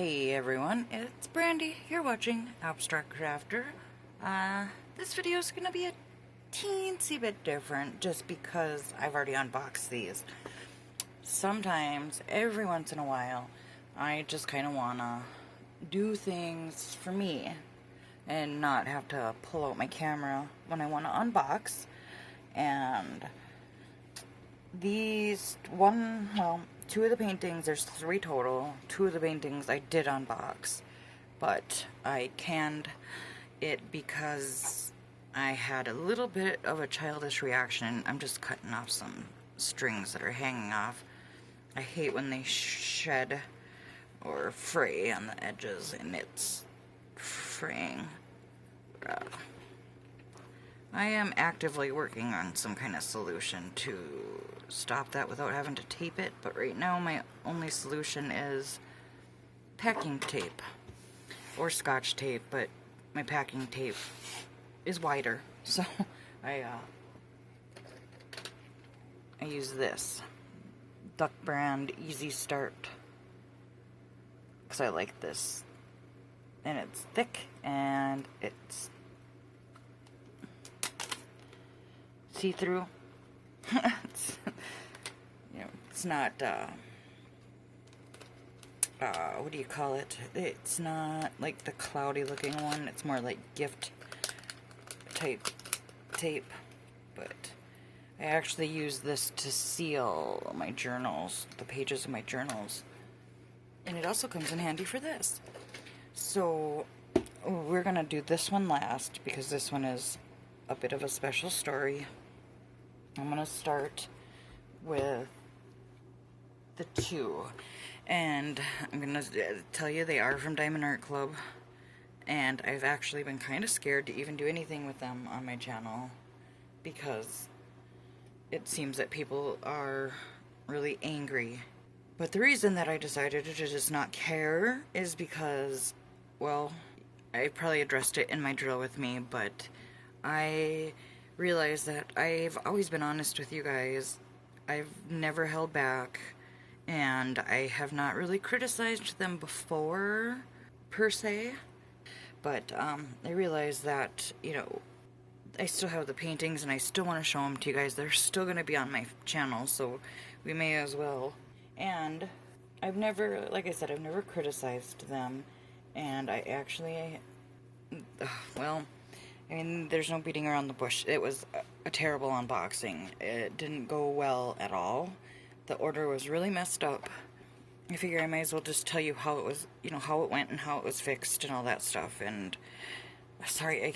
Hey everyone, it's Brandy. You're watching AbstractCrafter. This video is going to be a teensy bit different just because I've already unboxed these. Sometimes, every once in a while, I just kind of want to do things for me and not have to pull out my camera when I want to unbox. And these two of the paintings, there's 3 total. 2 of the paintings I did unbox, but I canned it because I had a little bit of a childish reaction. I'm just cutting off some strings that are hanging off. I hate when they shed or fray on the edges and it's fraying. I am actively working on some kind of solution to stop that without having to tape it, but right now my only solution is packing tape or scotch tape, but my packing tape is wider, so I use this Duck brand Easy Start because I like this, and it's thick and it's see-through. It's, it's not, what do you call it? It's not like the cloudy looking one. It's more like gift type tape. But I actually use this to seal my journals, the pages of my journals. And it also comes in handy for this. So we're gonna do this one last because this one is a bit of a special story. I'm going to start with the 2, and I'm going to tell you they are from Diamond Art Club, and I've actually been kind of scared to even do anything with them on my channel because it seems that people are really angry. But the reason that I decided to just not care is because, well, I probably addressed it in my drill with me, but I realize that I've always been honest with you guys. I've never held back, and I have not really criticized them before, per se. But I realize that, I still have the paintings, and I still want to show them to you guys. They're still going to be on my channel, so we may as well. And I've never, like I said, I've never criticized them, and I actually, I mean, there's no beating around the bush. It was a terrible unboxing. It didn't go well at all. The order was really messed up. I figure I might as well just tell you how it was, how it went and how it was fixed and all that stuff. And sorry, I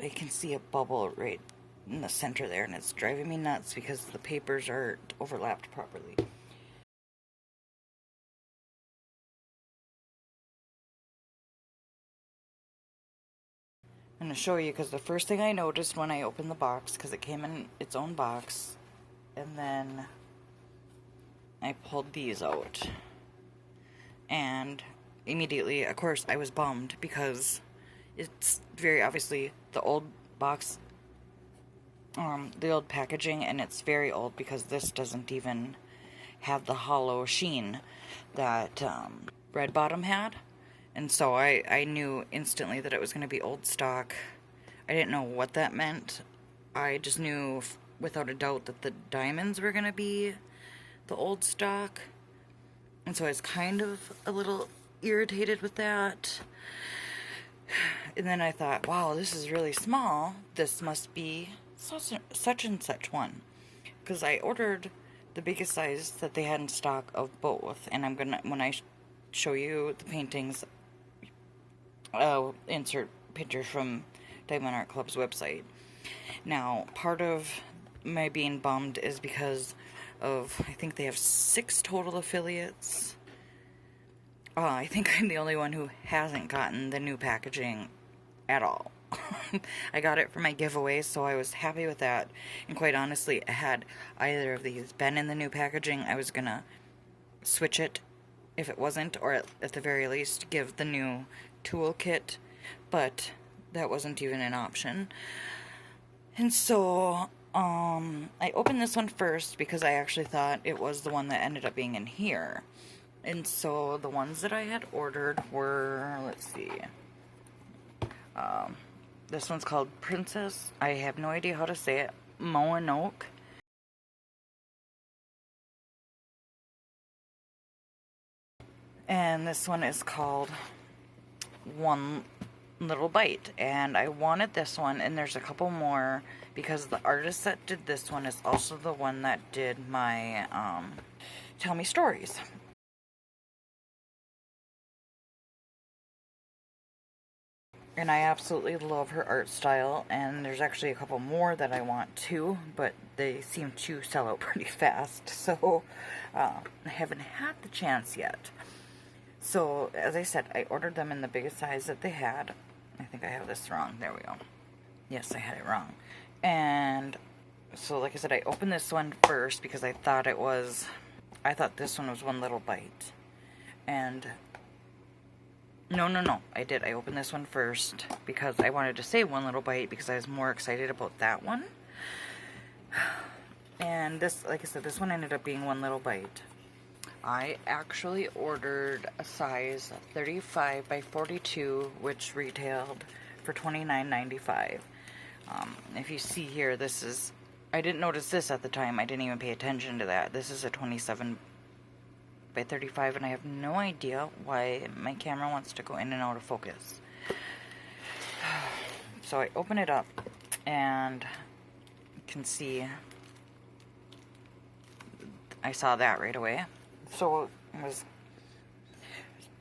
can see a bubble right in the center there, and it's driving me nuts because the papers aren't overlapped properly. I'm going to show you because the first thing I noticed when I opened the box, because it came in its own box, and then I pulled these out, and immediately, of course, I was bummed because it's very obviously the old box, the old packaging, and it's very old because this doesn't even have the hollow sheen that Red Bottom had. And so I knew instantly that it was going to be old stock. I didn't know what that meant. I just knew without a doubt that the diamonds were going to be the old stock. And so I was kind of a little irritated with that. And then I thought, wow, this is really small. This must be such and such one. Because I ordered the biggest size that they had in stock of both. And I'm going to, when I show you the paintings, I'll insert pictures from Diamond Art Club's website. Now, part of my being bummed is because of, I think they have 6 total affiliates. I think I'm the only one who hasn't gotten the new packaging at all. I got it for my giveaway, so I was happy with that. And quite honestly, had either of these been in the new packaging, I was gonna switch it if it wasn't, or at the very least give the new toolkit, but that wasn't even an option. And so I opened this one first because I actually thought it was the one that ended up being in here, And so the ones that I had ordered were, let's see, this one's called Princess, I have no idea how to say it, Mononoke. And this one is called One Little Bite. And I wanted this one, and there's a couple more, because the artist that did this one is also the one that did my Tell Me Stories. And I absolutely love her art style, and there's actually a couple more that I want too, but they seem to sell out pretty fast, so I haven't had the chance yet. So, as I said, I ordered them in the biggest size that they had. I think I have this wrong. There we go. Yes, I had it wrong. And so, like I said, I opened this one first because I thought this one was One Little Bite. And no, I did. I opened this one first because I wanted to say One Little Bite because I was more excited about that one. And this, like I said, this one ended up being One Little Bite. I actually ordered a size 35 by 42, which retailed for $29.95. If you see here, this is, I didn't notice this at the time. I didn't even pay attention to that. This is a 27 by 35, and I have no idea why my camera wants to go in and out of focus. So I open it up, and you can see, I saw that right away. So it was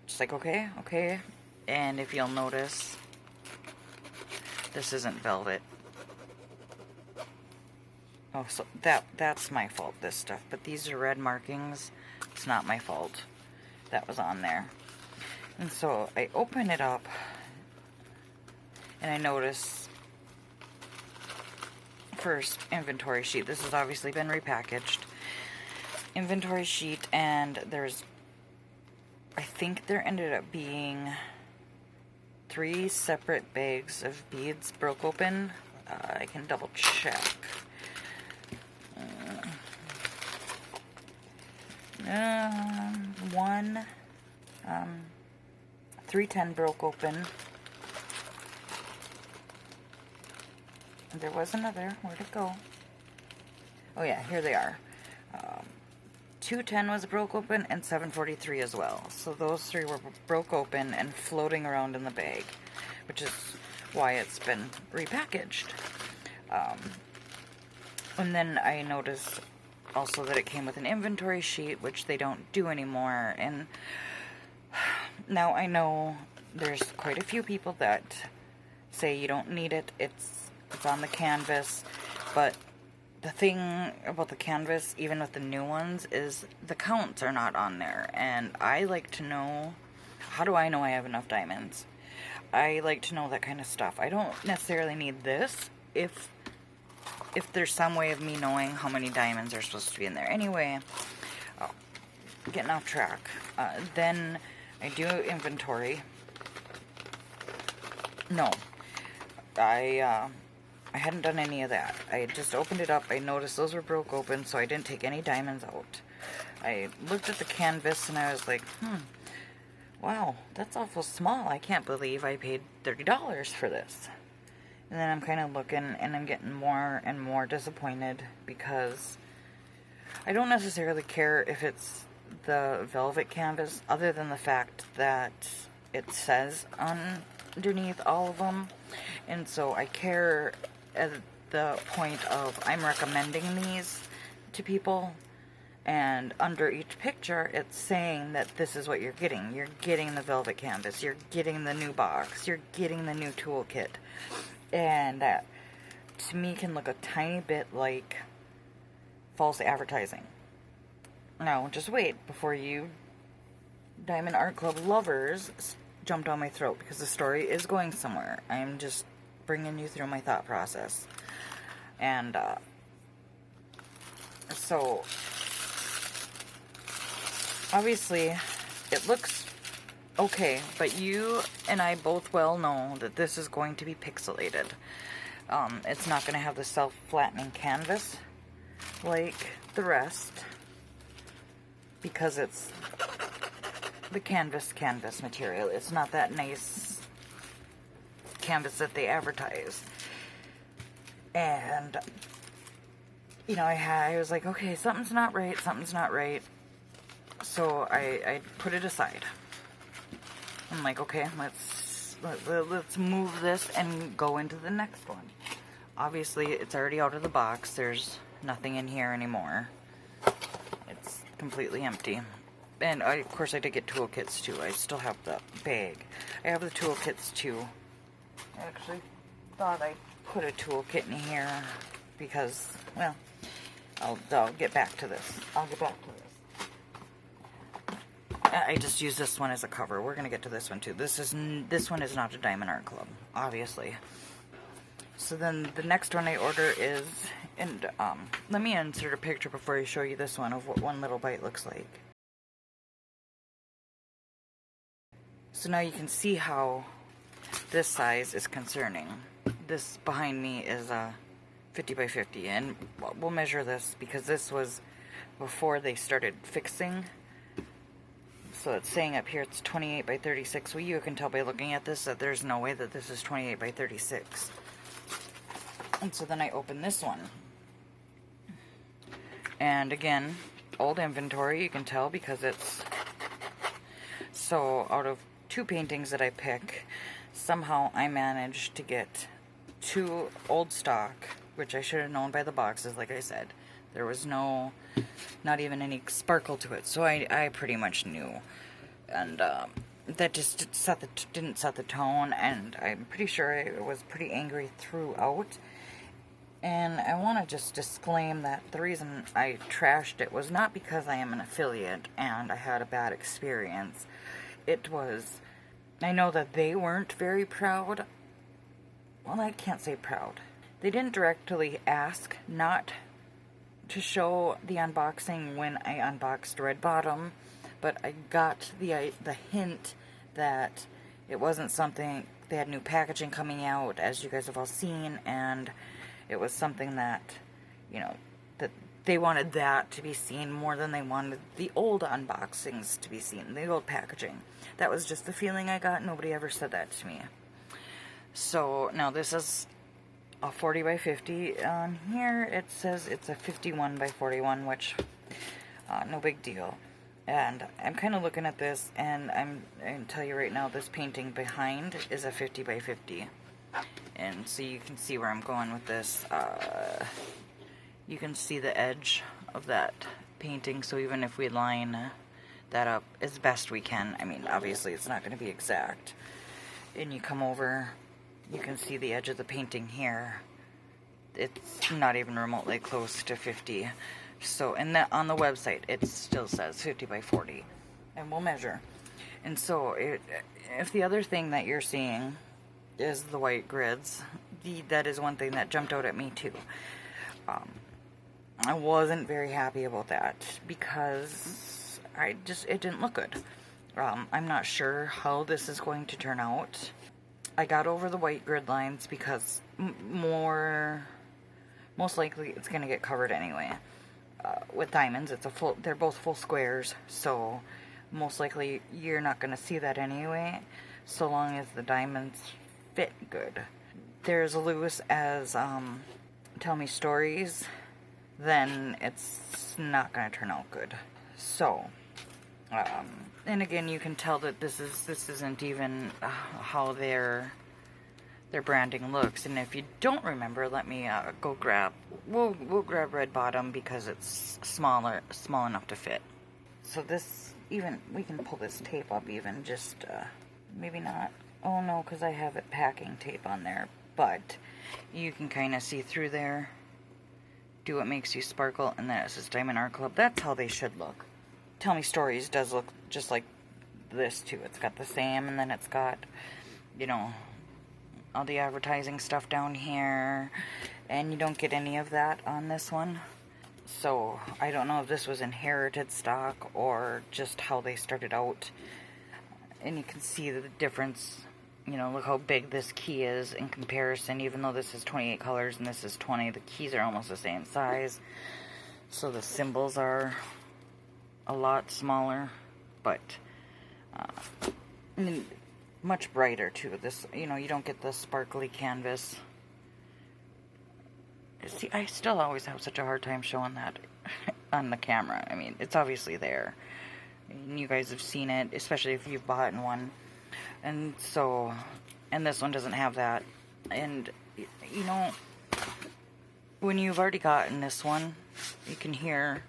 just like, okay. And if you'll notice, this isn't velvet. Oh, so that's my fault, this stuff. But these are red markings. It's not my fault. That was on there. And so I open it up, and I notice, first, inventory sheet. This has obviously been repackaged. Inventory sheet, and there's, I think there ended up being 3 separate bags of beads broke open. I can double check. 310 broke open. There was another. Where'd it go? Oh yeah, here they are. 210 was broke open, and 743 as well. So those 3 were broke open and floating around in the bag, which is why it's been repackaged. And then I noticed also that it came with an inventory sheet, which they don't do anymore. And now I know there's quite a few people that say you don't need it. It's on the canvas, but the thing about the canvas, even with the new ones, is the counts are not on there. And I like to know, how do I know I have enough diamonds? I like to know that kind of stuff. I don't necessarily need this if there's some way of me knowing how many diamonds are supposed to be in there. Anyway, getting off track. Then I do inventory. No, I hadn't done any of that. I just opened it up. I noticed those were broke open, so I didn't take any diamonds out. I looked at the canvas, and I was like, wow, that's awful small. I can't believe I paid $30 for this. And then I'm kind of looking, and I'm getting more and more disappointed, because I don't necessarily care if it's the velvet canvas, other than the fact that it says underneath all of them. And so I care at the point of I'm recommending these to people, and under each picture it's saying that this is what you're getting. You're getting the velvet canvas, you're getting the new box, you're getting the new toolkit. And that, to me, can look a tiny bit like false advertising. Now, just wait before you Diamond Art Club lovers jump down my throat, because the story is going somewhere. I'm just bringing you through my thought process. And, so, obviously, it looks okay, but you and I both well know that this is going to be pixelated. It's not going to have the self-flattening canvas like the rest, because it's the canvas material. It's not that nice canvas that they advertise. And, you know, I was like, okay, something's not right, something's not right. So I put it aside. I'm like, okay, let's move this and go into the next one. Obviously, it's already out of the box. There's nothing in here anymore. It's completely empty. And of course I did get toolkits too. I still have the bag. I have the toolkits too. I actually thought I put a toolkit in here because, well, I'll get back to this. I'll get back to this. I just use this one as a cover. We're gonna get to this one too. This one is not a Diamond Art Club, obviously. So then the next one I order is, and let me insert a picture before I show you this one of what one little bite looks like. So now you can see how this size is concerning. This behind me is a 50 by 50, and we'll measure this because this was before they started fixing. So it's saying up here it's 28 by 36. Well, you can tell by looking at this that there's no way that this is 28 by 36. And so then I open this one. And again, old inventory, you can tell because it's... So out of 2 paintings that I pick, somehow I managed to get 2 old stock, which I should have known by the boxes, like I said. There was not even any sparkle to it, so I pretty much knew. And that just didn't set the tone, and I'm pretty sure I was pretty angry throughout. And I want to just disclaim that the reason I trashed it was not because I am an affiliate and I had a bad experience. It was, I know that they weren't very proud. Well, I can't say proud. They didn't directly ask not to show the unboxing when I unboxed Red Bottom, but I got the hint that it wasn't something, they had new packaging coming out, as you guys have all seen, and it was something that, you know, that they wanted that to be seen more than they wanted the old unboxings to be seen, the old packaging. That was just the feeling I got. Nobody ever said that to me. So now this is a 40 by 50. On here it says it's a 51 by 41, which no big deal. And I'm kind of looking at this, and I'm going to tell you right now, this painting behind is a 50 by 50. And so you can see where I'm going with this. You can see the edge of that painting, so even if we line that up as best we can, I mean, obviously it's not going to be exact. And you come over, you can see the edge of the painting here. It's not even remotely close to 50. So, and that on the website, it still says 50 by 40. And we'll measure. And so, if the other thing that you're seeing is the white grids, that is one thing that jumped out at me too. I wasn't very happy about that because it didn't look good. I'm not sure how this is going to turn out. I got over the white grid lines because most likely it's going to get covered anyway. With diamonds, they're both full squares, so most likely you're not going to see that anyway, so long as the diamonds fit good. They're as loose as Tell Me Stories, then it's not going to turn out good. So, and again, you can tell that this isn't even how their branding looks. And if you don't remember, let me go grab. We'll grab Red Bottom because it's small enough to fit. So this, even we can pull this tape up. Even just maybe not. Oh no, because I have it packing tape on there. But you can kind of see through there. Do What Makes You Sparkle, and then it says Diamond Art Club. That's how they should look. Tell Me Stories does look just like this too. It's got the same, and then it's got, you know, all the advertising stuff down here, and you don't get any of that on this one. So I don't know if this was inherited stock or just how they started out. And you can see the difference. You know, look how big this key is in comparison. Even though this is 28 colors and this is 20, the keys are almost the same size. So the symbols are a lot smaller. But I mean, much brighter too. This, you know, you don't get the sparkly canvas. See, I still always have such a hard time showing that on the camera. I mean, it's obviously there. And you guys have seen it, especially if you've bought one. And so, and this one doesn't have that. And, you know, when you've already gotten this one, you can hear...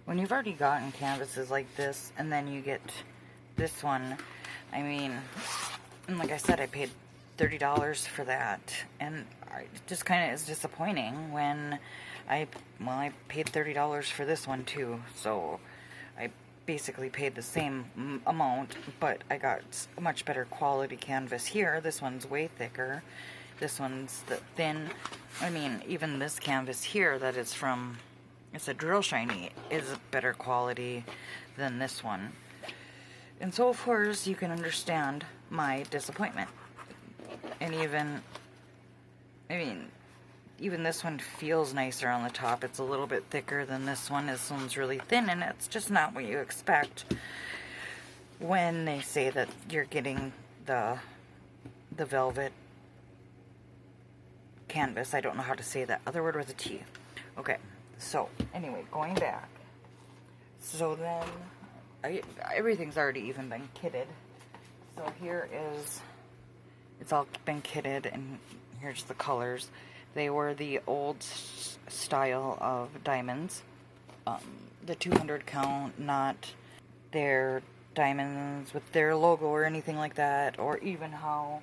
When you've already gotten canvases like this, and then you get this one, I mean, and like I said, I paid $30 for that, and it just kind of is disappointing when I paid $30 for this one too, so I basically paid the same amount, but I got a much better quality canvas here. This one's way thicker. This one's thin. I mean, even this canvas here that is from... It's a drill shiny, is better quality than this one. And so, of course, you can understand my disappointment. And even, I mean, even this one feels nicer on the top. It's a little bit thicker than this one. This one's really thin, and it's just not what you expect when they say that you're getting the velvet canvas. I don't know how to say that other word with a T. Okay. So, anyway, going back. So then, everything's already even been kitted. So here is, it's all been kitted, and here's the colors. They were the old style of diamonds. The 200 count, not their diamonds with their logo or anything like that, or even how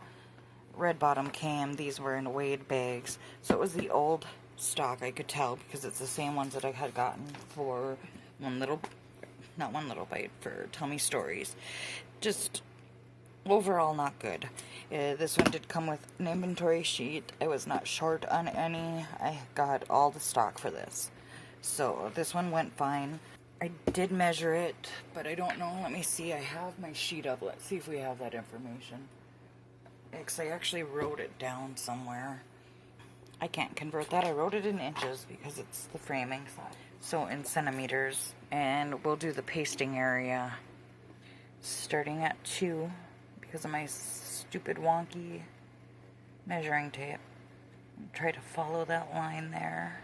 Red Bottom came. These were in weighed bags. So it was the old stock, I could tell, because it's the same ones that I had gotten for not One Little Bite, for Tell Me Stories. Just overall not good. This one did come with an inventory sheet. I was not short on any. I got all the stock for this. So this one went fine. I did measure it, but I don't know. Let me see. I have my sheet up. Let's see if we have that information. Because I actually wrote it down somewhere. I can't convert that. I wrote it in inches because it's the framing side. So in centimeters. And we'll do the pasting area starting at 2 because of my stupid wonky measuring tape. Try to follow that line there.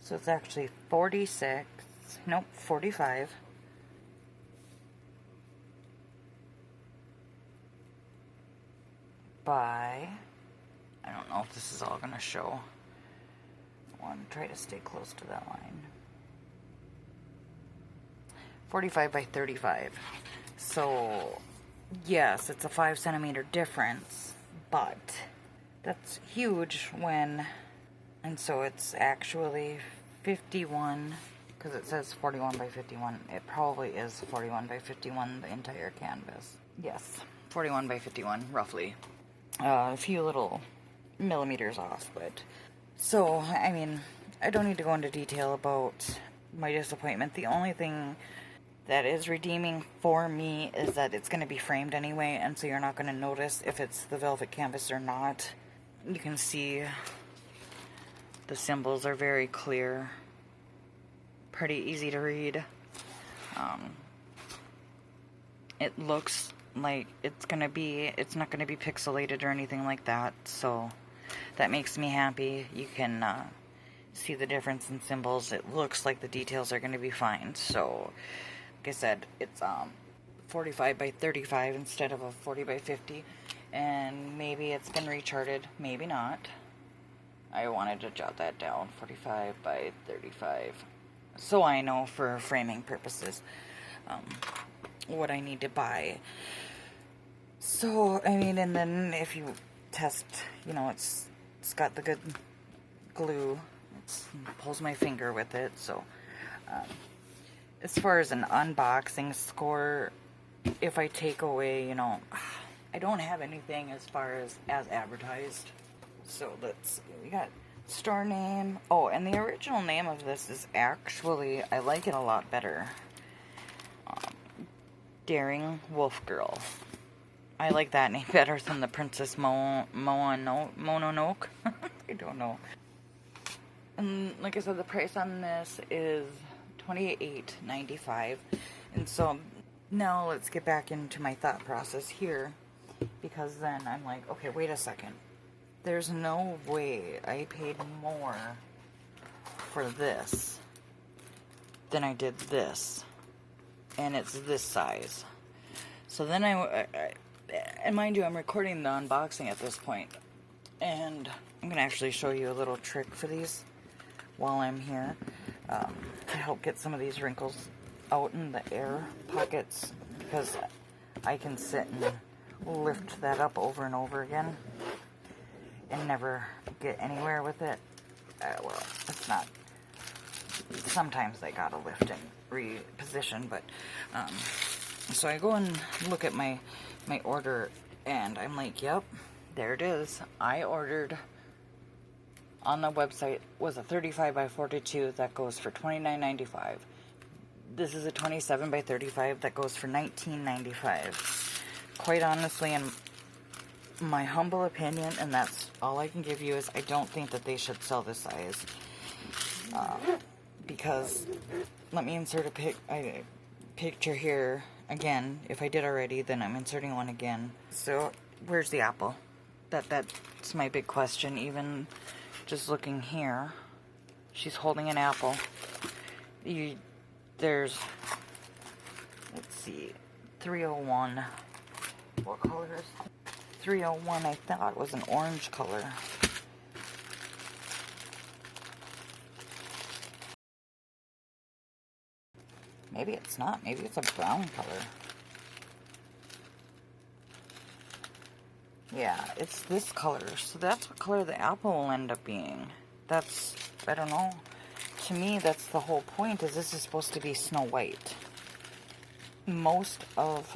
So it's actually 45 by, I don't know if this is all going to show. I want to try to stay close to that line. 45 by 35. So, yes, it's a 5 centimeter difference, but that's huge when, and so it's actually 51, because it says 41 by 51. It probably is 41 by 51, the entire canvas. Yes, 41 by 51, roughly. A few little millimeters off, but so, I mean, I don't need to go into detail about my disappointment. The only thing that is redeeming for me is that it's going to be framed anyway, and so you're not going to notice if it's the velvet canvas or not. You can see the symbols are very clear, pretty easy to read. It looks like it's not gonna be pixelated or anything like that, so that makes me happy. You can see the difference in symbols. It looks like the details are gonna be fine. So like I said, it's 45 by 35 instead of a 40 by 50, and maybe it's been recharted, maybe not. I wanted to jot that down, 45 by 35, so I know for framing purposes what I need to buy. So, I mean, and then if you test, you know, it's got the good glue. It pulls my finger with it. So, as far as an unboxing score, if I take away, you know, I don't have anything as far as advertised. So let's see, we got store name. Oh, and the original name of this is actually, I like it a lot better. Daring Wolf Girl. I like that name better than the Princess Mononoke. I don't know. And like I said, the price on this is $28.95. And so now let's get back into my thought process here, because then I'm like, okay, wait a second. There's no way I paid more for this than I did this. And it's this size. So then and mind you, I'm recording the unboxing at this point. And I'm going to actually show you a little trick for these while I'm here, to help get some of these wrinkles out in the air pockets, because I can sit and lift that up over and over again and never get anywhere with it. Well, it's not. Sometimes I gotta lift and reposition, but so I go and look at my order, and I'm like, yep, there it is. I ordered on the website was a 35 by 42 that goes for $29.95. This is a 27 by 35 that goes for $19.95. Quite honestly, in my humble opinion, and that's all I can give you, is I don't think that they should sell this size. Because, let me insert a picture here again. If I did already, then I'm inserting one again. So, where's the apple? That's my big question. Even just looking here, she's holding an apple. There's, let's see, 301. What color is it? 301, I thought was an orange color. Maybe it's not. Maybe it's a brown color. Yeah, it's this color. So that's what color the apple will end up being. That's, I don't know. To me, that's the whole point, is this is supposed to be Snow White. Most of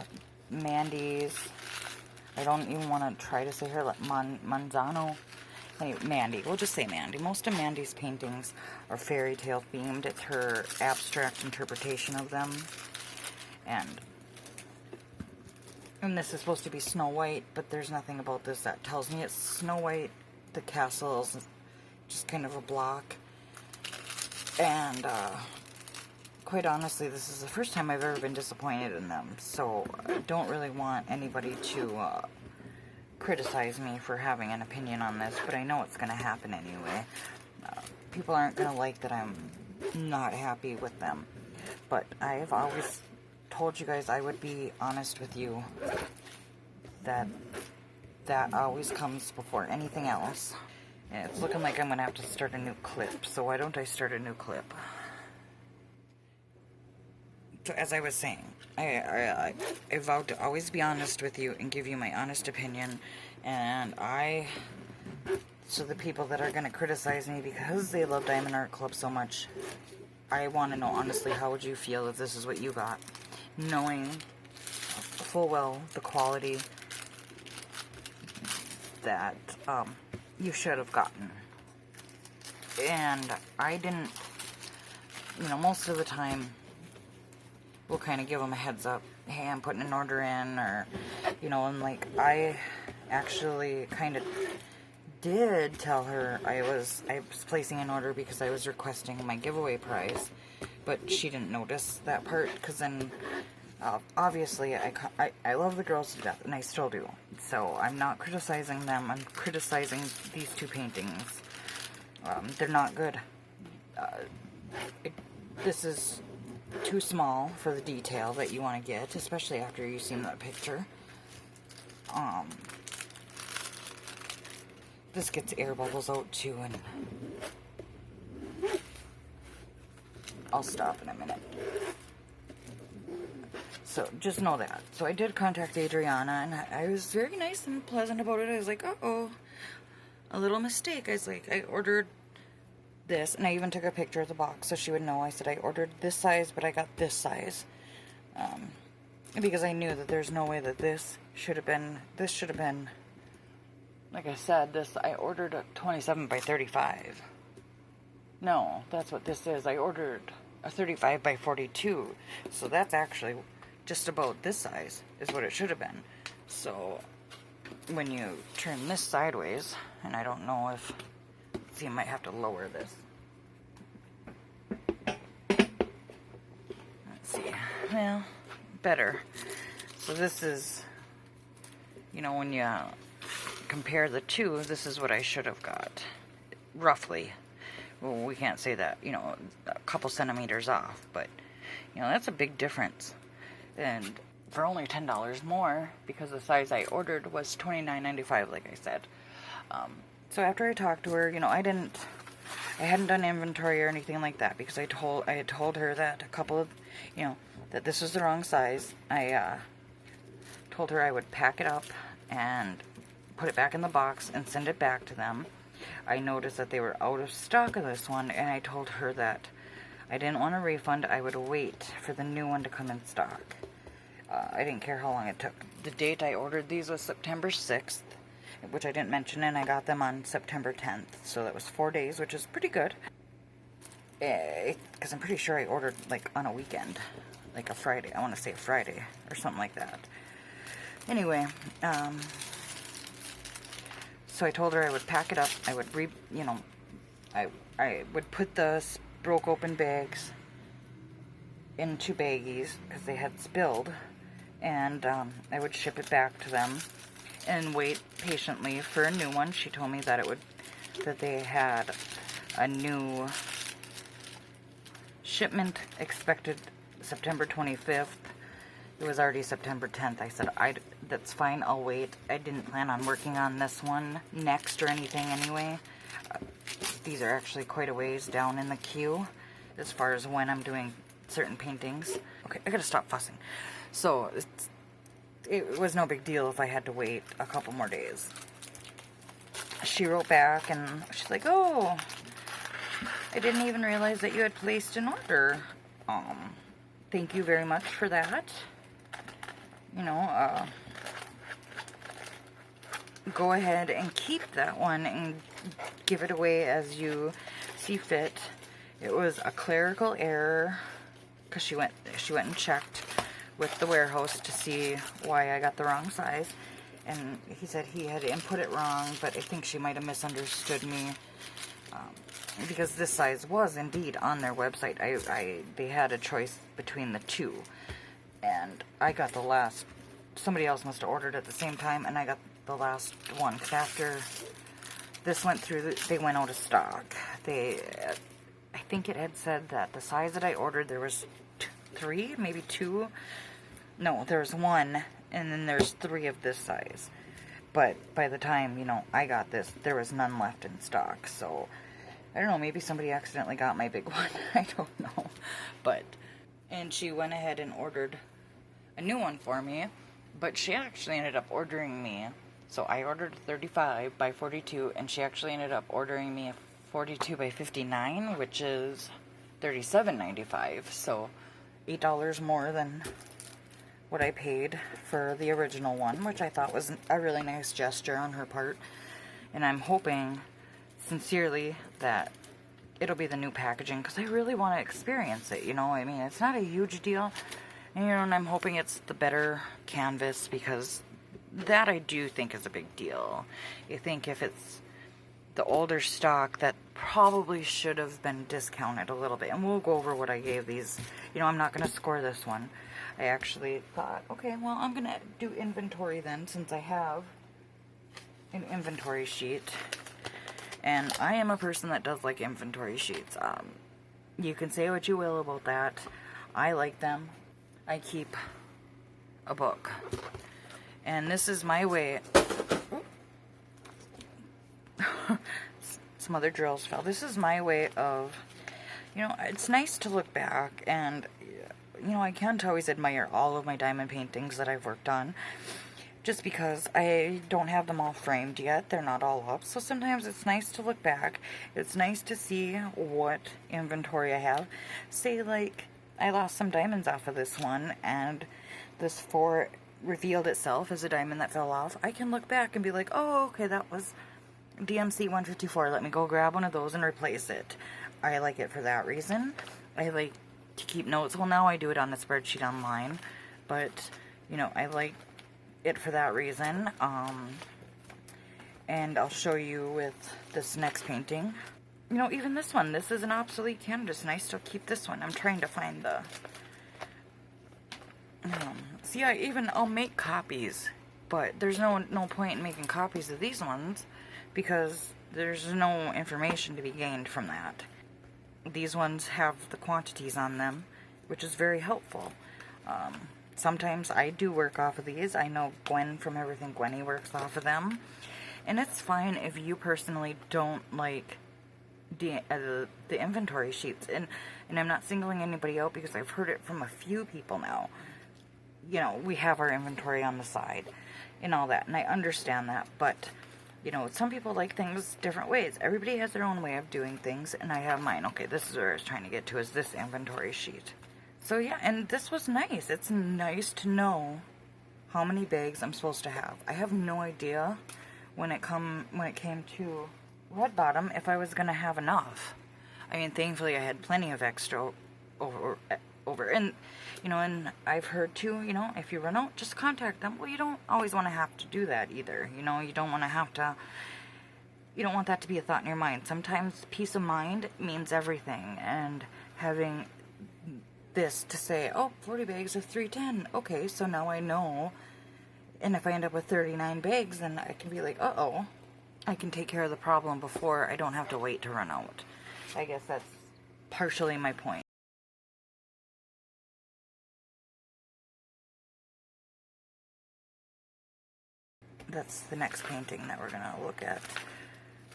Mandy's, I don't even want to try to say her, like Manzano. Anyway, Mandy, we'll just say Mandy. Most of Mandy's paintings are fairy tale themed. It's her abstract interpretation of them. And this is supposed to be Snow White, but there's nothing about this that tells me it's Snow White. The castle is just kind of a block. And quite honestly, this is the first time I've ever been disappointed in them. So I don't really want anybody to criticize me for having an opinion on this, but I know it's going to happen anyway. People aren't going to like that I'm not happy with them. But I've always told you guys I would be honest with you. That always comes before anything else. And it's looking like I'm going to have to start a new clip. So why don't I start a new clip? So as I was saying, I vowed to always be honest with you and give you my honest opinion. And so the people that are going to criticize me because they love Diamond Art Club so much, I want to know honestly, how would you feel if this is what you got? Knowing full well the quality that you should have gotten. And I didn't, most of the time, we'll kind of give them a heads up. Hey, I'm putting an order in, or, and like, I actually kind of did tell her I was placing an order because I was requesting my giveaway prize, but she didn't notice that part, because then, obviously, I love the girls to death, and I still do, so I'm not criticizing them, I'm criticizing these two paintings. They're not good. This is too small for the detail that you want to get, especially after you've seen that picture. This gets air bubbles out too, and I'll stop in a minute. So just know that. So I did contact Adriana, and I was very nice and pleasant about it. I was like, uh-oh, a little mistake. I was like, I ordered this, and I even took a picture of the box so she would know. I said I ordered this size, but I got this size, because I knew that there's no way that this should have been, like I said, I ordered a 27 by 35. No, that's what this is. I ordered a 35 by 42, so that's actually just about this size is what it should have been. So when you turn this sideways, and I don't know if, see, I might have to lower this. Let's see, well, better. So this is, you know, when you compare the two, this is what I should have got, roughly. Well, we can't say that, you know, a couple centimeters off, but, you know, that's a big difference. And for only $10 more, because the size I ordered was $29.95, like I said. So after I talked to her, you know, I hadn't done inventory or anything like that, because I had told her that a couple of, you know, that this was the wrong size. I told her I would pack it up and put it back in the box and send it back to them. I noticed that they were out of stock of this one, and I told her that I didn't want a refund. I would wait for the new one to come in stock. I didn't care how long it took. The date I ordered these was September 6th, which I didn't mention, and I got them on September 10th. So that was 4 days, which is pretty good. Because I'm pretty sure I ordered, like, on a weekend. Like a Friday. I want to say a Friday or something like that. Anyway, so I told her I would pack it up. I would I would put the broke open bags into baggies because they had spilled, and I would ship it back to them and wait patiently for a new one. She told me that they had a new shipment expected September 25th. It was already September 10th. I said, that's fine, I'll wait. I didn't plan on working on this one next or anything anyway. These are actually quite a ways down in the queue as far as when I'm doing certain paintings. Okay, I gotta stop fussing. So, it was no big deal if I had to wait a couple more days. She wrote back and she's like, oh, I didn't even realize that you had placed an order. Thank you very much for that. You know, go ahead and keep that one and give it away as you see fit. It was a clerical error because she went and checked with the warehouse to see why I got the wrong size, and he said he had input it wrong, but I think she might have misunderstood me, because this size was indeed on their website. They had a choice between the two, and I got the last. Somebody else must have ordered at the same time, and I got the last one, because after this went through, they went out of stock. I think it had said that the size that I ordered, there was three, maybe two. No, there's one, and then there's three of this size. But by the time, you know, I got this, there was none left in stock. So, I don't know, maybe somebody accidentally got my big one. I don't know. And she went ahead and ordered a new one for me. But she actually ended up ordering me, so I ordered 35 by 42, and she actually ended up ordering me a 42 by 59, which is $37.95, so $8 more than what I paid for the original one, which I thought was a really nice gesture on her part. And I'm hoping, sincerely, that it'll be the new packaging, because I really want to experience it, you know. I mean, it's not a huge deal. You know, and I'm hoping it's the better canvas, because that I do think is a big deal. I think if it's the older stock, that probably should have been discounted a little bit. And we'll go over what I gave these. You know, I'm not going to score this one. I actually thought, okay, well, I'm going to do inventory then, since I have an inventory sheet. And I am a person that does like inventory sheets. You can say what you will about that. I like them. I keep a book. And this is my way. Some other drills fell. This is my way of, you know, it's nice to look back and, you know, I can't always admire all of my diamond paintings that I've worked on, just because I don't have them all framed yet. They're not all up. So sometimes it's nice to look back. It's nice to see what inventory I have. Say, like, I lost some diamonds off of this one, and this 4 revealed itself as a diamond that fell off. I can look back and be like, oh, okay, that was DMC 154. Let me go grab one of those and replace it. I like it for that reason. I like to keep notes. Well, now I do it on a spreadsheet online, but, you know, I like it for that reason. And I'll show you with this next painting. You know, even this one, this is an obsolete canvas, and I still keep this one. I'm trying to find the... see, I'll make copies, but there's no point in making copies of these ones because there's no information to be gained from that. These ones have the quantities on them, which is very helpful. Sometimes I do work off of these. I know Gwen from Everything Gwenny works off of them. And it's fine if you personally don't like the inventory sheets. And I'm not singling anybody out because I've heard it from a few people now. You know, we have our inventory on the side and all that. And I understand that. But, you know, some people like things different ways. Everybody has their own way of doing things. And I have mine. Okay, this is where I was trying to get to, is this inventory sheet. So yeah, and this was nice. It's nice to know how many bags I'm supposed to have. I have no idea when it came to red bottom if I was gonna have enough. I mean, thankfully I had plenty of extra over, and you know, and I've heard too, you know, if you run out, just contact them. Well, you don't always want to have to do that either. You know, you don't want to have to. You don't want that to be a thought in your mind. Sometimes peace of mind means everything, and having this to say, oh, 40 bags of 310. Okay, so now I know. And if I end up with 39 bags, then I can be like, uh-oh, I can take care of the problem before I don't have to wait to run out. I guess that's partially my point. That's the next painting that we're going to look at.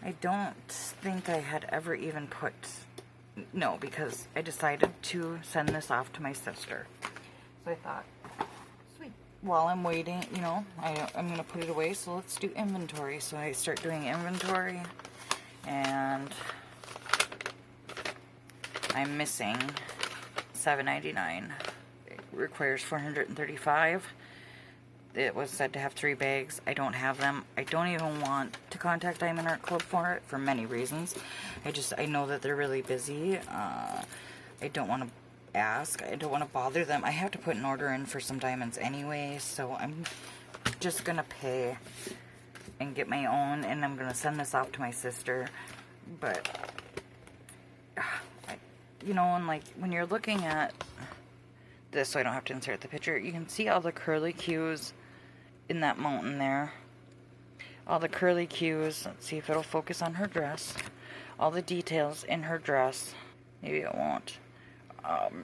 I don't think I had ever even put... No, because I decided to send this off to my sister. So I thought, sweet. While I'm waiting, you know, I'm going to put it away, so let's do inventory. So I start doing inventory, and I'm missing $7.99. It requires 435. It was said to have 3 bags. I don't have them. I don't even want to contact Diamond Art Club for it for many reasons. I know that they're really busy. I don't want to ask. I don't want to bother them. I have to put an order in for some diamonds anyway, so I'm just going to pay and get my own, and I'm going to send this off to my sister. But, you know, and like when you're looking at this, so I don't have to insert the picture, you can see all the curly cues in that mountain there. All the curly cues. Let's see if it'll focus on her dress. All the details in her dress. Maybe it won't.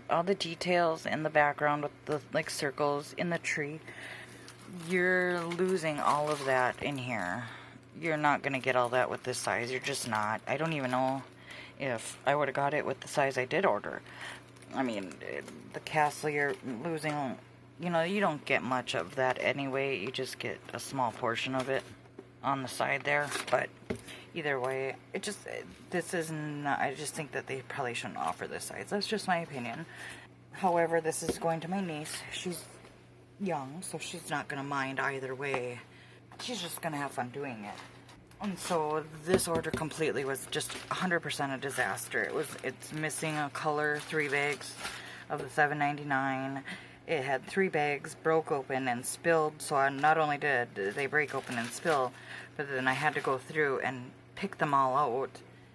All the details in the background with the like circles in the tree. You're losing all of that in here. You're not going to get all that with this size. You're just not. I don't even know if I would have got it with the size I did order. I mean, the castle, you're losing, you know, you don't get much of that anyway. You just get a small portion of it on the side there. But either way, this is not, I just think that they probably shouldn't offer this size. That's just my opinion. However, this is going to my niece. She's young, so she's not going to mind either way. She's just going to have fun doing it. And so this order completely was just 100% a disaster. It's missing a color, 3 bags of the $7.99. It had 3 bags, broke open and spilled. So I not only did they break open and spill, but then I had to go through and pick them all out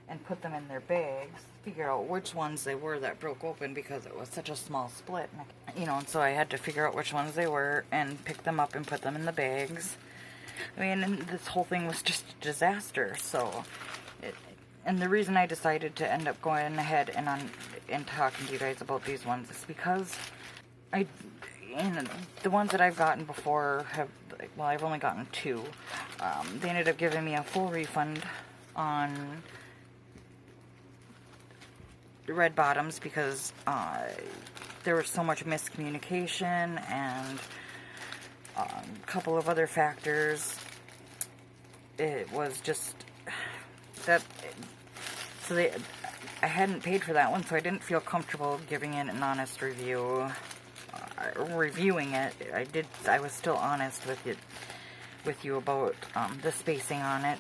and put them in their bags, figure out which ones they were that broke open because it was such a small split. You know, and so I had to figure out which ones they were and pick them up and put them in the bags. I mean, and this whole thing was just a disaster. So, and the reason I decided to end up going ahead and talking to you guys about these ones is because the ones that I've gotten before have, well, I've only gotten 2. They ended up giving me a full refund on the red bottoms because there was so much miscommunication and a couple of other factors. It was just that, so I hadn't paid for that one, so I didn't feel comfortable giving it an honest review, reviewing it. I was still honest with you about the spacing on it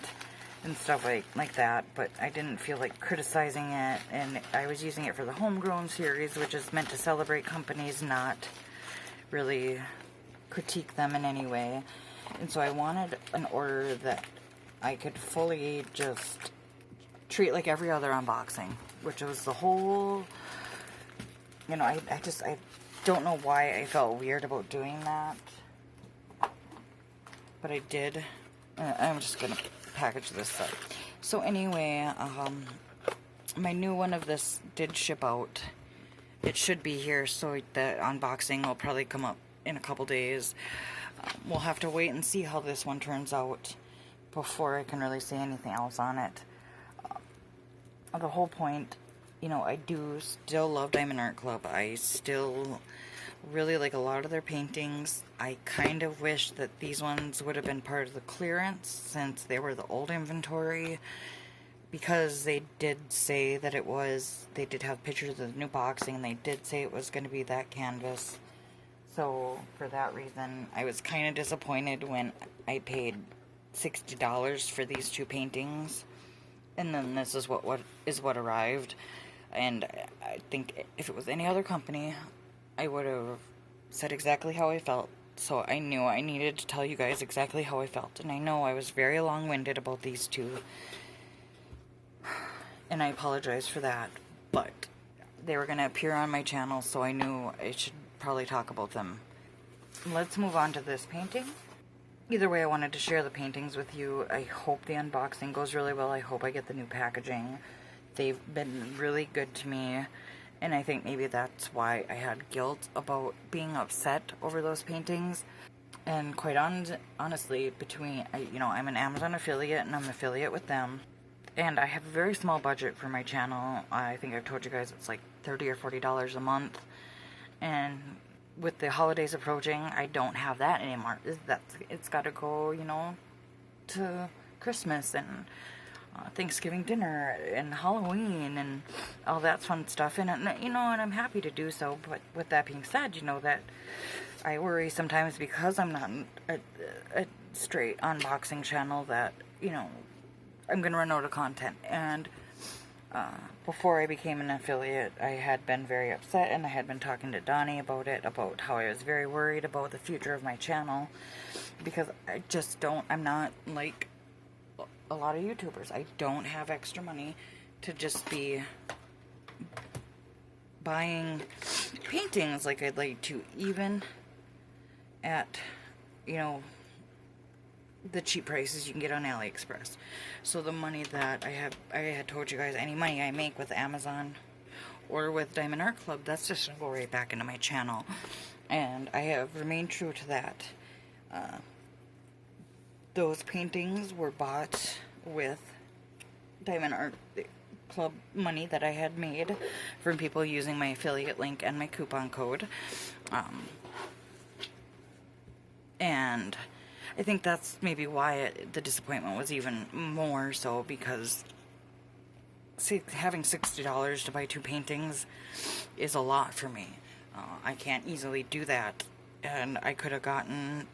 and stuff like that, but I didn't feel like criticizing it, and I was using it for the homegrown series, which is meant to celebrate companies, not really critique them in any way. And so I wanted an order that I could fully just treat like every other unboxing, which was the whole, you know, I don't know why I felt weird about doing that, but I did. I'm just gonna package this up. So anyway, my new one of this did ship out. It should be here, so the unboxing will probably come up in a couple days. We'll have to wait and see how this one turns out before I can really say anything else on it. The whole point, you know, I do still love Diamond Art Club. I still really like a lot of their paintings. I kind of wish that these ones would have been part of the clearance since they were the old inventory, because they did say that it was, they did have pictures of the new boxing, and they did say it was going to be that canvas. So for that reason, I was kind of disappointed when I paid $60 for these two paintings, and then this is what arrived. And I think if it was any other company, I would have said exactly how I felt. So I knew I needed to tell you guys exactly how I felt. And I know I was very long-winded about these two, and I apologize for that. But they were going to appear on my channel, so I knew I should probably talk about them. Let's move on to this painting. Either way, I wanted to share the paintings with you. I hope the unboxing goes really well. I hope I get the new packaging. They've been really good to me, and I think maybe that's why I had guilt about being upset over those paintings. And quite honestly, you know, I'm an Amazon affiliate, and I'm an affiliate with them, and I have a very small budget for my channel. I think I've told you guys it's like $30 or $40 a month, and with the holidays approaching, I don't have that anymore. It's got to go, you know, to Christmas and Thanksgiving dinner and Halloween and all that fun stuff. And, you know, and I'm happy to do so. But with that being said, you know, that I worry sometimes because I'm not a straight unboxing channel that, you know, I'm going to run out of content. And before I became an affiliate, I had been very upset, and I had been talking to Donnie about it, about how I was very worried about the future of my channel, because I just don't, I'm not like a lot of YouTubers. I don't have extra money to just be buying paintings like I'd like to, even at, you know, the cheap prices you can get on AliExpress. So the money that I had told you guys, any money I make with Amazon or with Diamond Art Club, that's just going to go right back into my channel. And I have remained true to that. Those paintings were bought with Diamond Art Club money that I had made from people using my affiliate link and my coupon code. And I think that's maybe why the disappointment was even more so, because having $60 to buy two paintings is a lot for me. I can't easily do that, and I could have gotten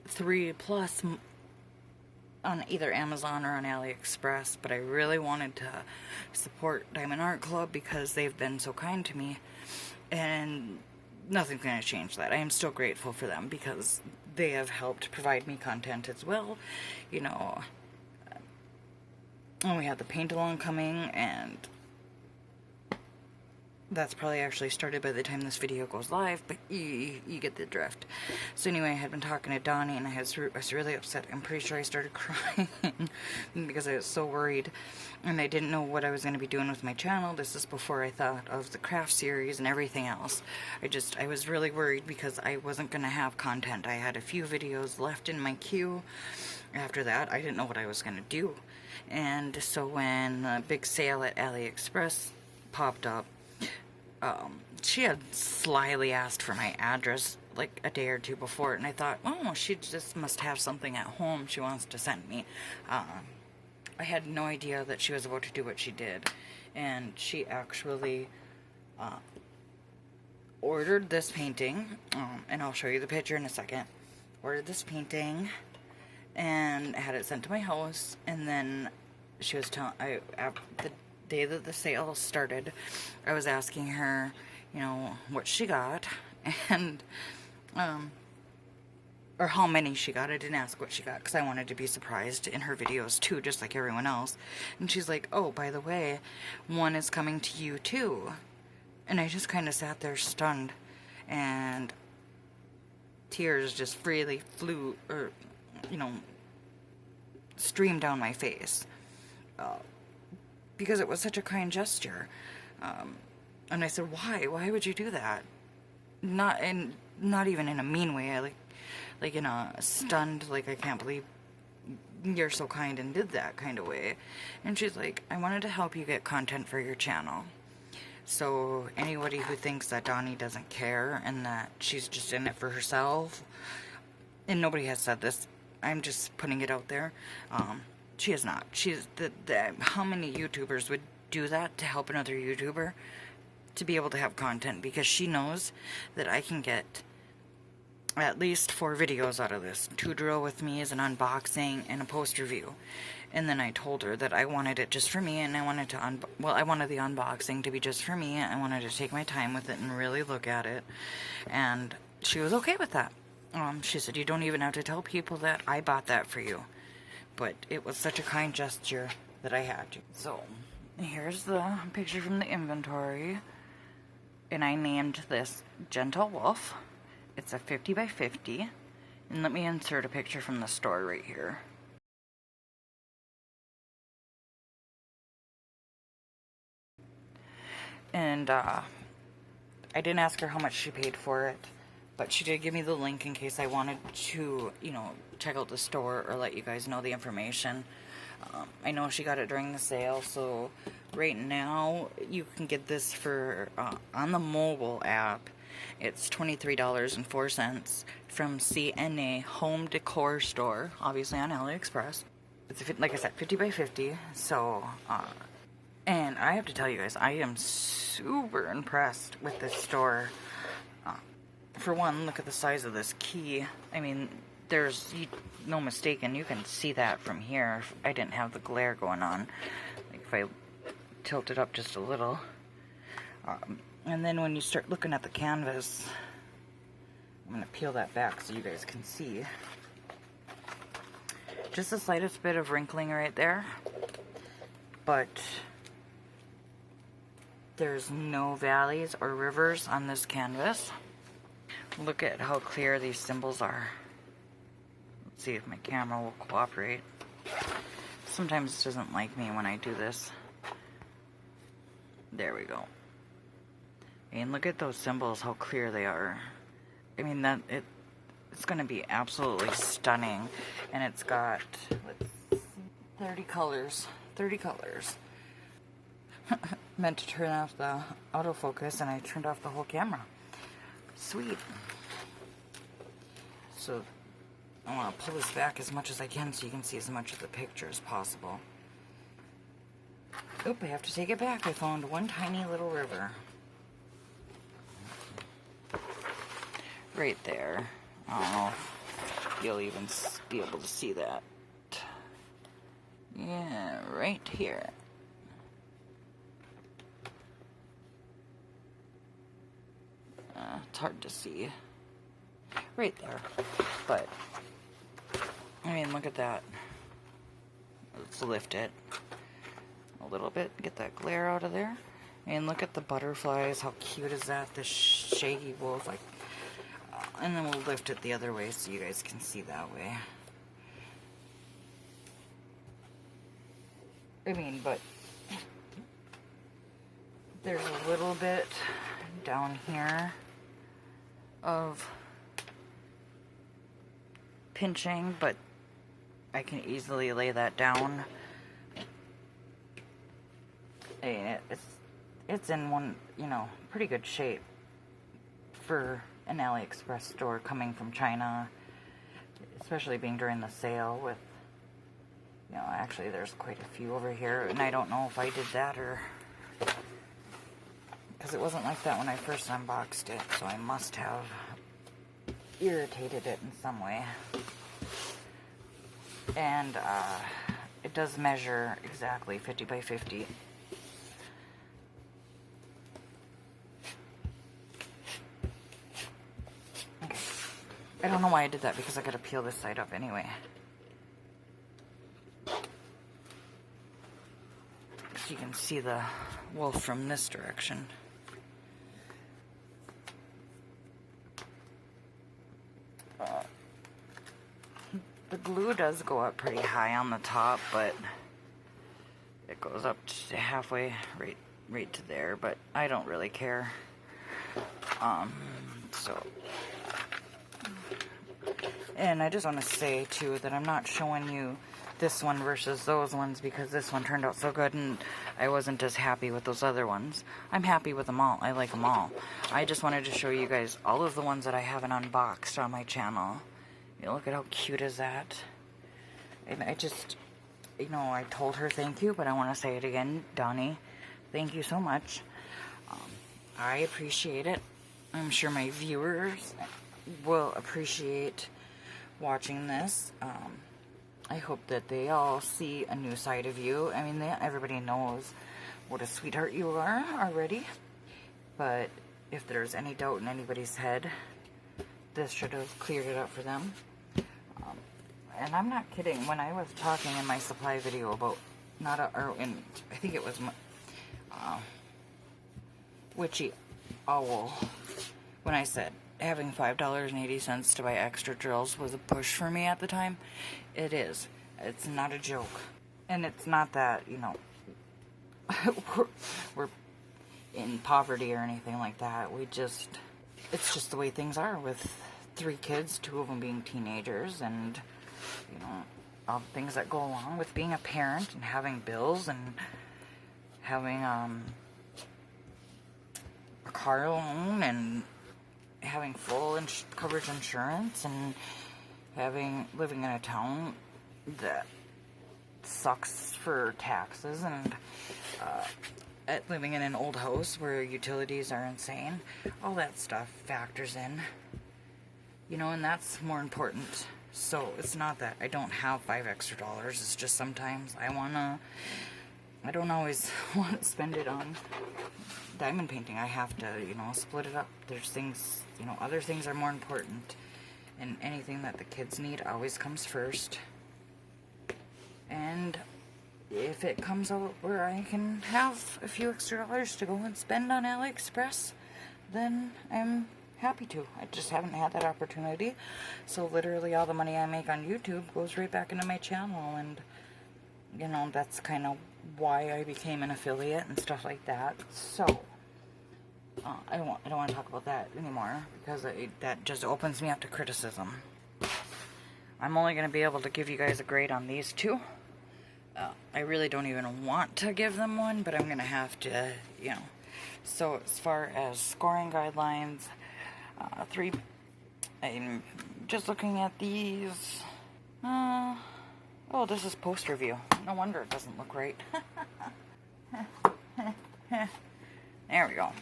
3+ on either Amazon or on AliExpress, but I really wanted to support Diamond Art Club because they've been so kind to me, and nothing's going to change that. I am still grateful for them because they have helped provide me content as well, you know. And we have the paint along coming, and that's probably actually started by the time this video goes live, but you get the drift. So anyway, I had been talking to Donnie, and I was really upset. I'm pretty sure I started crying because I was so worried, and I didn't know what I was going to be doing with my channel. This is before I thought of the craft series and everything else. I was really worried because I wasn't going to have content. I had a few videos left in my queue. After that, I didn't know what I was going to do. And so when a big sale at AliExpress popped up, she had slyly asked for my address like a day or two before, and I thought, oh, she just must have something at home she wants to send me. I had no idea that she was about to do what she did, and she actually ordered this painting, and I'll show you the picture in a second. Ordered this painting and had it sent to my house, and then she was telling, the day that the sale started, I was asking her, you know, what she got, and or how many she got. I didn't ask what she got because I wanted to be surprised in her videos too, just like everyone else. And she's like, oh, by the way, one is coming to you too. And I just kind of sat there stunned, and tears just freely flew, or, you know, streamed down my face. Because it was such a kind gesture. And I said, why? Why would you do that? Not even in a mean way. I like in a stunned, like, I can't believe you're so kind and did that kind of way. And she's like, I wanted to help you get content for your channel. So anybody who thinks that Donnie doesn't care and that she's just in it for herself, and nobody has said this, I'm just putting it out there, she is not. She's how many YouTubers would do that to help another YouTuber to be able to have content? Because she knows that I can get at least 4 videos out of this. 2 drill with me is an unboxing and a post review. And then I told her that I wanted it just for me, and I wanted to I wanted the unboxing to be just for me. I wanted to take my time with it and really look at it. And she was okay with that. She said, you don't even have to tell people that I bought that for you. But it was such a kind gesture that I had to. So, here's the picture from the inventory. And I named this Gentle Wolf. It's a 50 by 50. And let me insert a picture from the store right here. And I didn't ask her how much she paid for it, but she did give me the link in case I wanted to, you know, check out the store or let you guys know the information. I know she got it during the sale, so right now you can get this for, on the mobile app, it's $23.04 from CNA Home Decor Store, obviously on AliExpress. It's, like I said, 50 by 50, so, and I have to tell you guys, I am super impressed with this store. For one, look at the size of this key. I mean, there's no mistaking, you can see that from here. If I didn't have the glare going on. Like if I tilt it up just a little. And then when you start looking at the canvas, I'm going to peel that back so you guys can see. Just the slightest bit of wrinkling right there. But there's no valleys or rivers on this canvas. Look at how clear these symbols are. Let's see if my camera will cooperate. Sometimes it doesn't like me when I do this. There we go. And look at those symbols, how clear they are. I mean, it's going to be absolutely stunning. And it's got, let's see, 30 colors. 30 colors. Meant to turn off the autofocus, and I turned off the whole camera. Sweet. So I want to pull this back as much as I can so you can see as much of the picture as possible. Oop, I have to take it back. I found one tiny little river. Right there. I don't know if you'll even be able to see that. Yeah, right here. It's hard to see. Right there. But, I mean, look at that. Let's lift it a little bit. Get that glare out of there. And look at the butterflies. How cute is that? The shaggy wolf. Like, and then we'll lift it the other way so you guys can see that way. I mean, but there's a little bit down here of pinching, but I can easily lay that down. And it's in one, you know, pretty good shape for an AliExpress store coming from China, especially being during the sale with, you know, actually there's quite a few over here, and I don't know if I did that or, because it wasn't like that when I first unboxed it, so I must have irritated it in some way. And it does measure exactly 50 by 50. Okay. I don't know why I did that, because I gotta peel this side up anyway. So you can see the wolf from this direction. The glue does go up pretty high on the top, but it goes up to halfway, right to there, but I don't really care. And I just want to say too that I'm not showing you this one versus those ones because this one turned out so good and I wasn't as happy with those other ones. I'm happy with them all. I like them all. I just wanted to show you guys all of the ones that I haven't unboxed on my channel. You know, look at how cute is that. And I just, you know, I told her thank you, but I want to say it again. Donnie, thank you so much. I appreciate it. I'm sure my viewers will appreciate watching this. I hope that they all see a new side of you. I mean, everybody knows what a sweetheart you are already. But if there's any doubt in anybody's head, this should have cleared it up for them. And I'm not kidding. When I was talking in my supply video about, I think it was Witchy Owl, when I said having $5.80 to buy extra drills was a push for me at the time, it is. It's not a joke. And it's not that, you know, we're in poverty or anything like that. It's just the way things are with 3 kids, 2 of them being teenagers, and, you know, all the things that go along with being a parent and having bills and having a car loan and having full coverage insurance and living in a town that sucks for taxes and living in an old house where utilities are insane. All that stuff factors in, you know, and that's more important. So it's not that I don't have $5 extra. It's just sometimes I don't always want to spend it on diamond painting. I have to, you know, split it up. There's things, you know, other things are more important, and anything that the kids need always comes first. And if it comes out where I can have a few extra dollars to go and spend on AliExpress, then I'm happy to. I just haven't had that opportunity. So literally all the money I make on YouTube goes right back into my channel, and, you know, that's kind of why I became an affiliate and stuff like that. So I don't want to talk about that anymore, because that just opens me up to criticism. I'm only going to be able to give you guys a grade on these 2. I really don't even want to give them one, but I'm going to have to, you know. So as far as scoring guidelines, 3, I'm just looking at these. Oh, this is poster view. No wonder it doesn't look right. There we go.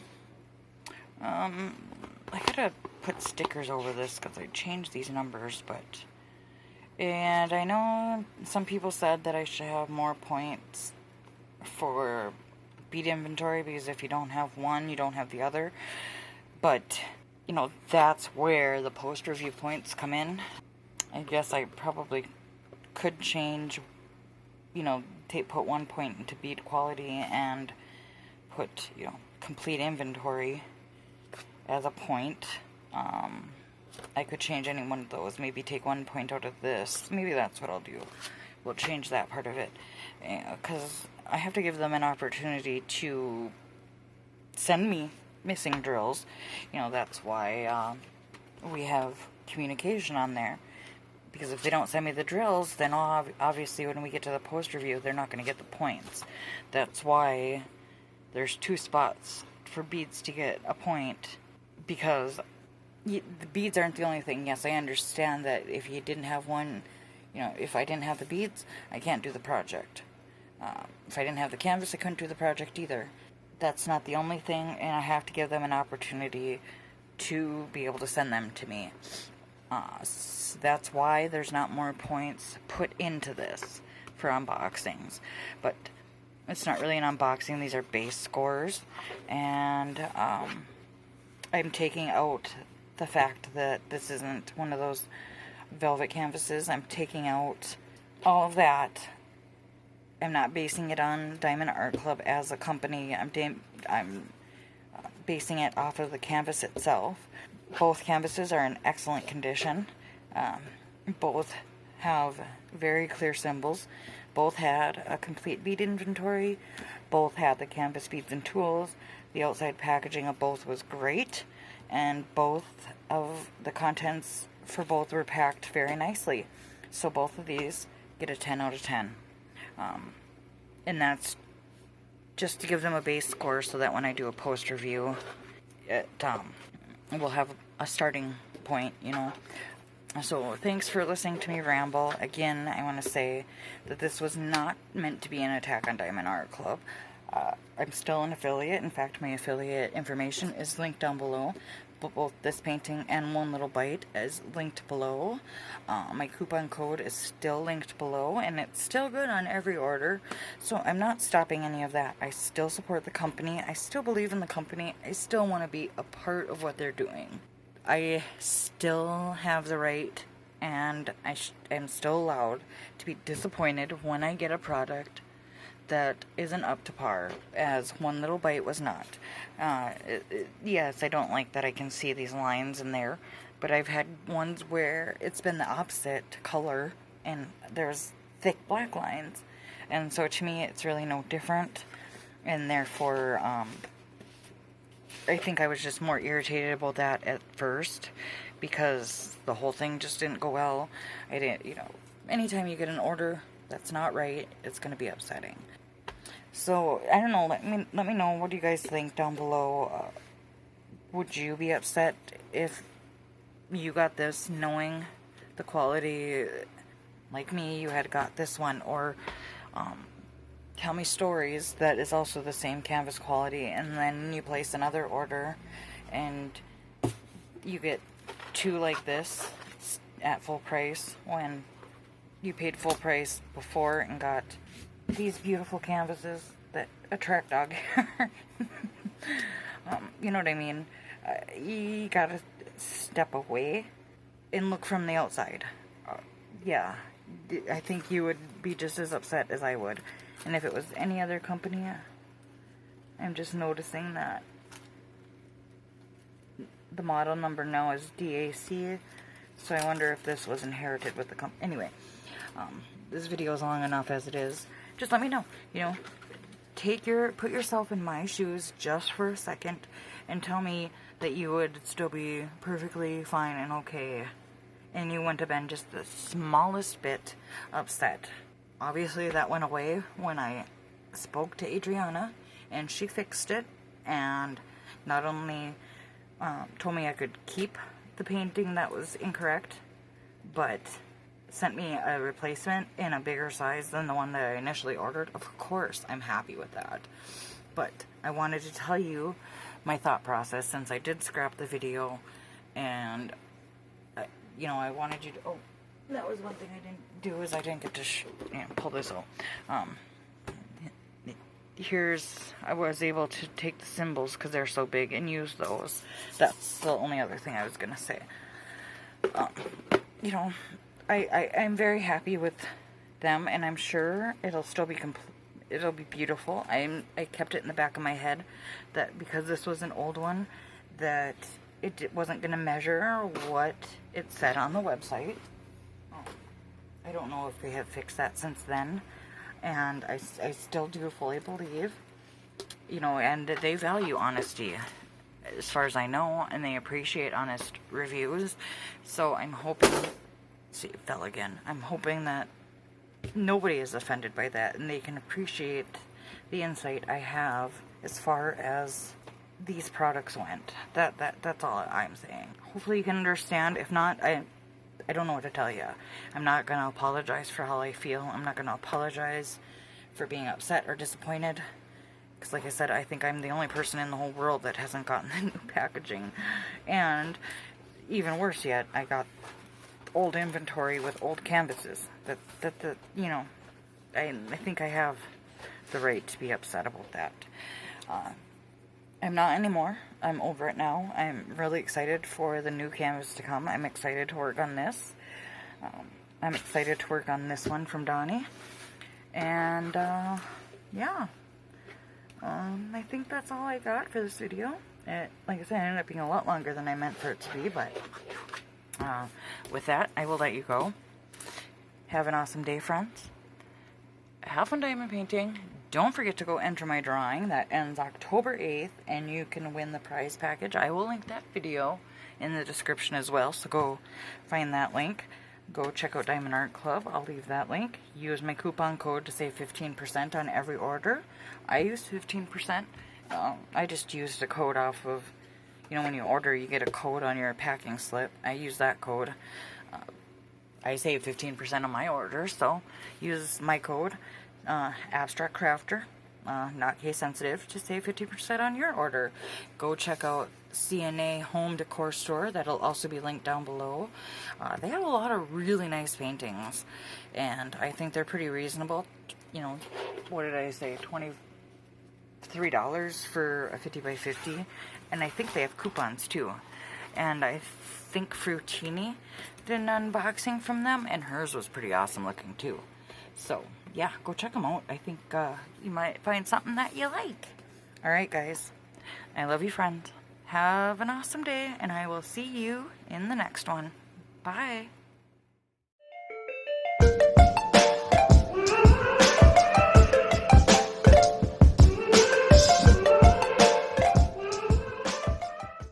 I gotta put stickers over this because I changed these numbers, and I know some people said that I should have more points for bead inventory, because if you don't have one, you don't have the other. But, you know, that's where the post review points come in. I guess I probably could change, you know, put 1 point into bead quality and put, you know, complete inventory as a point. I could change any one of those. Maybe take 1 point out of this. Maybe that's what I'll do. We'll change that part of it, because I have to give them an opportunity to send me missing drills. You know, that's why we have communication on there. Because if they don't send me the drills, then obviously when we get to the post review, they're not going to get the points. That's why there's 2 spots for beads to get a point, because the beads aren't the only thing. Yes, I understand that if you didn't have one, you know, if I didn't have the beads, I can't do the project. If I didn't have the canvas, I couldn't do the project either. That's not the only thing, and I have to give them an opportunity to be able to send them to me. So that's why there's not more points put into this for unboxings. But it's not really an unboxing. These are base scores. And I'm taking out the fact that this isn't one of those velvet canvases. I'm taking out all of that. I'm not basing it on Diamond Art Club as a company. I'm basing it off of the canvas itself. Both canvases are in excellent condition. Both have very clear symbols. Both had a complete bead inventory. Both had the canvas beads and tools. The outside packaging of both was great. And both of the contents for both were packed very nicely. So both of these get a 10 out of 10. And that's just to give them a base score so that when I do a post review, it will have a starting point, you know. So thanks for listening to me ramble. Again, I want to say that this was not meant to be an attack on Diamond Art Club. I'm still an affiliate. In fact, my affiliate information is linked down below. Both this painting and One Little Bite is linked below. My coupon code is still linked below, and it's still good on every order. So I'm not stopping any of that. I still support the company. I still believe in the company. I still want to be a part of what they're doing. I still have the right, and I am still allowed to be disappointed when I get a product that isn't up to par, as One Little Bite was not. Yes, I don't like that I can see these lines in there, but I've had ones where it's been the opposite color, and there's thick black lines, and so to me it's really no different, and therefore, I think I was just more irritated about that at first, because the whole thing just didn't go well. I didn't, you know, anytime you get an order that's not right, it's going to be upsetting. So, I don't know, let me know, what do you guys think down below? Would you be upset if you got this knowing the quality, like me, you had got this one? Or, tell me stories that is also the same canvas quality, and then you place another order, and you get two like this at full price, when you paid full price before and got these beautiful canvases that attract dog hair. You know what I mean? You gotta step away and look from the outside. Yeah, I think you would be just as upset as I would. And if it was any other company, I'm just noticing that the model number now is DAC, so I wonder if this was inherited with the company. Anyway, this video is long enough as it is. Just let me know, you know, put yourself in my shoes just for a second and tell me that you would still be perfectly fine and okay, and you wouldn't have been just the smallest bit upset. Obviously that went away when I spoke to Adriana, and she fixed it, and not only told me I could keep the painting that was incorrect, but sent me a replacement in a bigger size than the one that I initially ordered. Of course, I'm happy with that. But I wanted to tell you my thought process, since I did scrap the video, and, you know, I wanted you to... Oh, that was one thing I didn't do, is I didn't get to pull this out. I was able to take the symbols, because they're so big, and use those. That's the only other thing I was going to say. You know, I'm very happy with them, and I'm sure it'll still be it'll be beautiful. I kept it in the back of my head that because this was an old one, that it wasn't going to measure what it said on the website. I don't know if they have fixed that since then, and I still do fully believe, you know, and they value honesty, as far as I know, and they appreciate honest reviews. So I'm hoping... See, it fell again. I'm hoping that nobody is offended by that, and they can appreciate the insight I have as far as these products went. That's all I'm saying. Hopefully you can understand. If not, I don't know what to tell you. I'm not going to apologize for how I feel. I'm not going to apologize for being upset or disappointed. Because like I said, I think I'm the only person in the whole world that hasn't gotten the new packaging. And even worse yet, I got old inventory with old canvases. You know, I think I have the right to be upset about that. I'm not anymore. I'm over it now. I'm really excited for the new canvas to come. I'm excited to work on this. I'm excited to work on this one from Donnie. And, yeah. I think that's all I got for this video. Like I said, it ended up being a lot longer than I meant for it to be, but with that, I will let you go. Have an awesome day, friends. Have fun diamond painting. Don't forget to go enter my drawing. That ends October 8th, and you can win the prize package. I will link that video in the description as well, so go find that link. Go check out Diamond Art Club. I'll leave that link. Use my coupon code to save 15% on every order. I used 15%. I just used a code off of, you know, when you order, you get a code on your packing slip. I use that code. I save 15% on my order, so use my code, AbstractCrafter, not case sensitive, to save 50% on your order. Go check out CNA Home Decor Store. That'll also be linked down below. They have a lot of really nice paintings, and I think they're pretty reasonable. You know, what did I say, $23 for a 50 by 50, and I think they have coupons too. And I think Fruitini did an unboxing from them, and hers was pretty awesome looking too. So yeah, go check them out. I think you might find something that you like. Alright guys, I love you, friends. Have an awesome day, and I will see you in the next one. Bye.